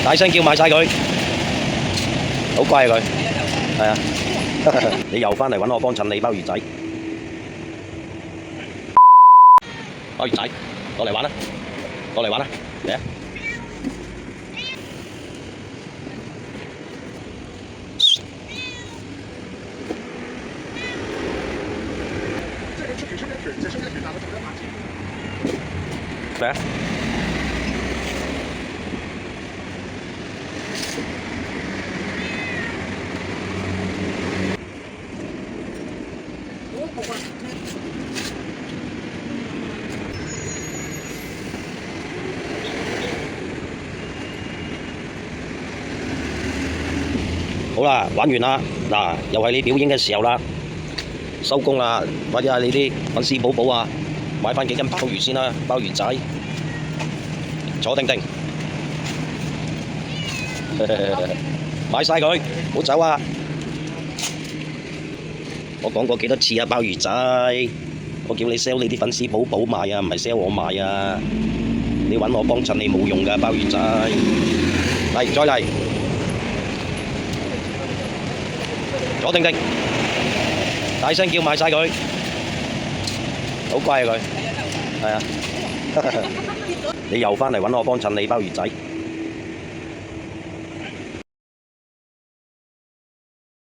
大聲叫買晒佢，好乖啊佢，係啊，你又翻嚟揾我幫襯你鮑魚仔，鮑魚仔，過嚟玩啦，過嚟玩啦，嚟啊！嚟啊！好啦，玩完啦，嗱，又係你表演嘅時候啦，收工啦，或者係你啲粉絲寶寶啊，買翻幾斤鮑魚先啦，鮑魚仔，坐定定，買晒佢，唔好走啊！我講過幾多次啊，鮑魚仔，我叫你 sell 你啲粉絲寶寶賣啊，唔係 sell 我賣啊！你揾我幫襯你冇用㗎，鮑魚仔，嚟再嚟。坐定定，大聲叫買晒佢，好乖啊佢，係啊，你又翻嚟揾我幫襯你鮑魚仔。